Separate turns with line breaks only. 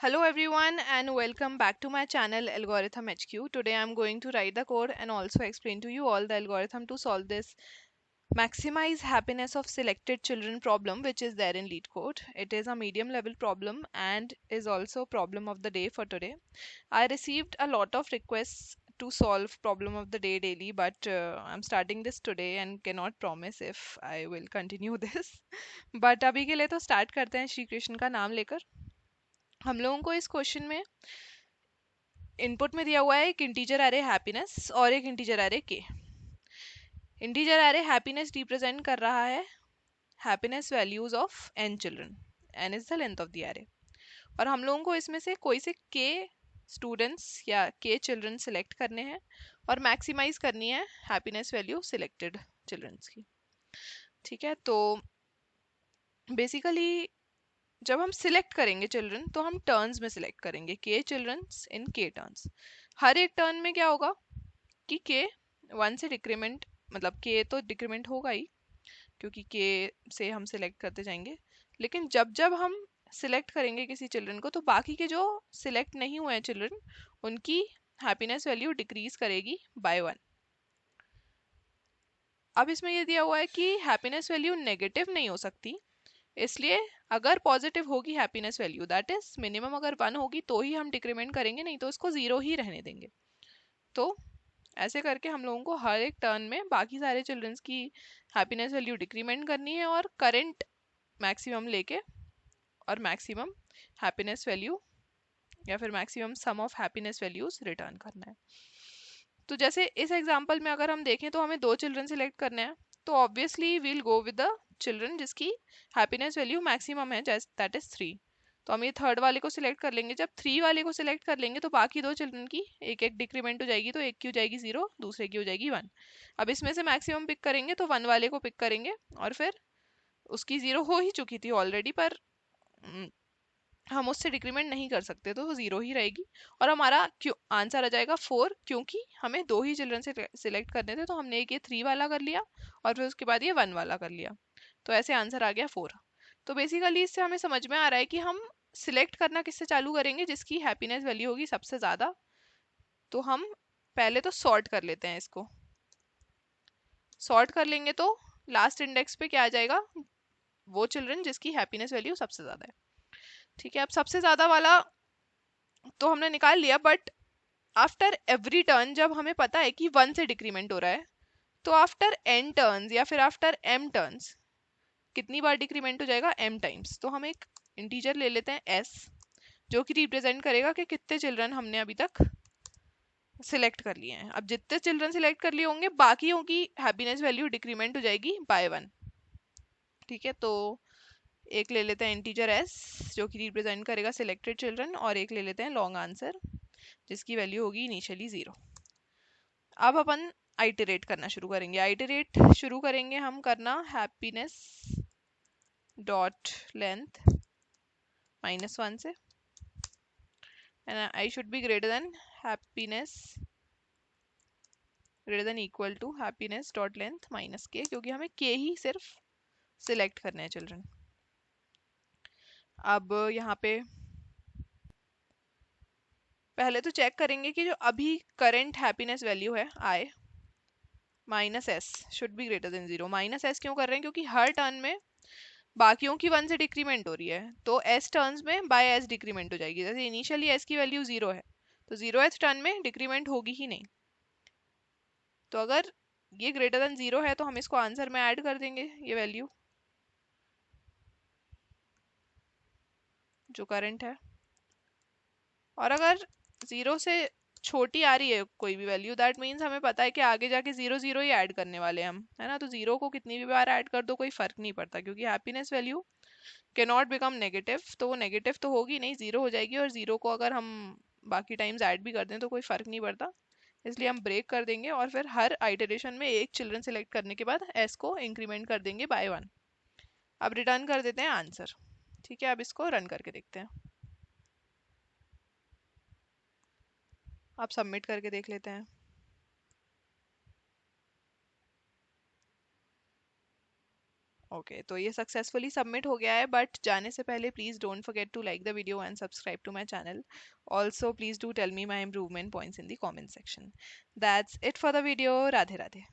Hello everyone and welcome back to my channel Algorithm HQ. Today I'm going to write the code and also explain to you all the algorithm to solve this maximize happiness of selected children problem which is there in lead code. It is a medium level problem and is also problem of the day for today. I received a lot of requests to solve problem of the day daily, but I'm starting this today and cannot promise if I will continue this. But अभी के लिए तो start करते हैं श्री कृष्ण का नाम लेकर. हम लोगों को इस क्वेश्चन में इनपुट में दिया हुआ है एक इंटीजर एरे हैप्पीनेस और एक इंटीजर एरे के. इंटीजर एरे हैप्पीनेस रिप्रेजेंट कर रहा है happiness values of n children. n is the length of the array और हम लोगों को इसमें से कोई से k स्टूडेंट्स या k चिल्ड्रन सिलेक्ट करने हैं और मैक्सिमाइज करनी है हैप्पीनेस वैल्यू सिलेक्टेड चिल्ड्रंस की. ठीक है, तो बेसिकली जब हम सिलेक्ट करेंगे चिल्ड्रन तो हम टर्न्स में सिलेक्ट करेंगे के चिल्ड्रंस इन के टर्न्स. हर एक टर्न में क्या होगा कि के वन से डिक्रीमेंट, मतलब के तो डिक्रीमेंट होगा ही क्योंकि के से हम सिलेक्ट करते जाएंगे, लेकिन जब जब हम सिलेक्ट करेंगे किसी चिल्ड्रन को तो बाकी के जो सिलेक्ट नहीं हुए हैं चिल्ड्रन उनकी हैप्पीनेस वैल्यू डिक्रीज करेगी बाय 1. अब इसमें ये दिया हुआ है कि हैप्पीनेस वैल्यू नेगेटिव नहीं हो सकती, इसलिए अगर पॉजिटिव होगी happiness value that is minimum अगर 1 होगी तो ही हम डिक्रीमेंट करेंगे, नहीं तो इसको 0 ही रहने देंगे. तो ऐसे करके हम लोगों को हर एक टर्न में बाकी सारे चिल्ड्रंस की हैप्पीनेस वैल्यू डिक्रीमेंट करनी है और करंट मैक्सिमम लेके और मैक्सिमम हैप्पीनेस वैल्यू या फिर maximum some of happiness values return करना है. तो जैसे इस एग्जांपल में अगर हम देखें तो हमें 2 चिल्ड्रन सिलेक्ट करने हैं, तो obviously we'll go with the children जिसकी हैप्पीनेस वैल्यू मैक्सिमम है, दैट इज 3. तो हम ये थर्ड वाले को सिलेक्ट कर लेंगे. जब 3 वाले को सिलेक्ट कर लेंगे तो बाकी 2 चिल्ड्रन की एक एक डिक्रीमेंट हो जाएगी, तो एक की हो जाएगी 0, दूसरे की हो जाएगी 1. अब इसमें से मैक्सिमम पिक करेंगे तो 1 वाले को पिक करेंगे और फिर उसकी 0 हो ही चुकी थी ऑलरेडी, पर हम उससे डिक्रीमेंट नहीं कर सकते तो वो 0 ही रहेगी और हमारा क्यों आंसर आ जाएगा 4, क्योंकि हमें 2 ही चिल्ड्रन से सिलेक्ट करने थे, तो हमने एक ये 3 वाला कर लिया और फिर उसके बाद ये 1 वाला कर लिया, तो ऐसे आंसर आ गया 4. तो बेसिकली इससे हमें समझ में आ रहा है कि हम सिलेक्ट करना किससे चालू करेंगे, जिसकी हैप्पीनेस वैल्यू होगी सबसे ज़्यादा. तो हम पहले तो सॉर्ट कर लेते हैं इसको. सॉर्ट कर लेंगे तो लास्ट इंडेक्स पे क्या आ जाएगा, वो चिल्ड्रन जिसकी हैप्पीनेस वैल्यू सबसे ज़्यादा है. ठीक है, अब सबसे ज़्यादा वाला तो हमने निकाल लिया, बट आफ्टर एवरी टर्न जब हमें पता है कि 1 से डिक्रीमेंट हो रहा है तो आफ्टर n टर्न्स या फिर आफ्टर m टर्न्स कितनी बार डिक्रीमेंट हो जाएगा, m टाइम्स. तो हम एक इंटीजर ले लेते हैं s जो कि रिप्रेजेंट करेगा कि कितने चिल्ड्रन हमने अभी तक सिलेक्ट कर लिए हैं. अब जितने चिल्ड्रन सिलेक्ट कर लिए होंगे बाकियों की हैप्पीनेस वैल्यू डिक्रीमेंट हो जाएगी बाय 1. ठीक है, तो एक ले लेते हैं इंटीजर s जो कि रिप्रेजेंट करेगा सिलेक्टेड चिल्ड्रन और एक ले लेते हैं लॉन्ग आंसर जिसकी वैल्यू होगी इनिशियली 0. अब अपन आइटरेट करना शुरू करेंगे. आइटरेट शुरू करेंगे हम करना हैप्पीनेस डॉट लेंथ -1 से and I should be greater than happiness greater than equal to happiness dot length minus K, क्योंकि हमें के ही सिर्फ सिलेक्ट करने हैं चिल्ड्रन. अब यहाँ पे पहले तो चेक करेंगे कि जो अभी करंट हैप्पीनेस वैल्यू है I minus S should be greater than 0. Minus S क्यों कर रहे हैं, क्योंकि हर टर्न में बाकियों की 1 से डिक्रीमेंट हो रही है, तो एस टर्न्स में बाय एस डिक्रीमेंट हो जाएगी. जैसे इनिशियली एस की वैल्यू 0 है तो 0th टर्न में डिक्रीमेंट होगी ही नहीं. तो अगर ये ग्रेटर देन 0 है तो हम इसको आंसर में ऐड कर देंगे ये वैल्यू जो करंट है. और अगर 0 से छोटी आ रही है कोई भी वैल्यू दैट मीन्स हमें पता है कि आगे जाके 0 0 ही ऐड करने वाले हैं हम, है ना. तो 0 को कितनी भी बार ऐड कर दो कोई फर्क नहीं पड़ता, क्योंकि happiness value can not become negative, तो वो नेगेटिव तो होगी नहीं, 0 हो जाएगी. और 0 को अगर हम बाकी टाइम्स ऐड भी कर दें तो कोई फर्क नहीं पड़ता, इसलिए हम ब्रेक कर देंगे और फिर हर आइटरेशन में एक चिल्ड्रन सेलेक्ट करने के बाद एस को इंक्रीमेंट कर देंगे बाय 1. अब रिटर्न कर देते हैं आंसर. ठीक है, अब इसको रन करके देखते हैं. आप सबमिट करके देख लेते हैं. ओके तो ये सक्सेसफुली सबमिट हो गया है, बट जाने से पहले please don't forget to like the video and subscribe to my channel. Also please do tell me my improvement points in the comment section. That's it for the video. Radhe Radhe.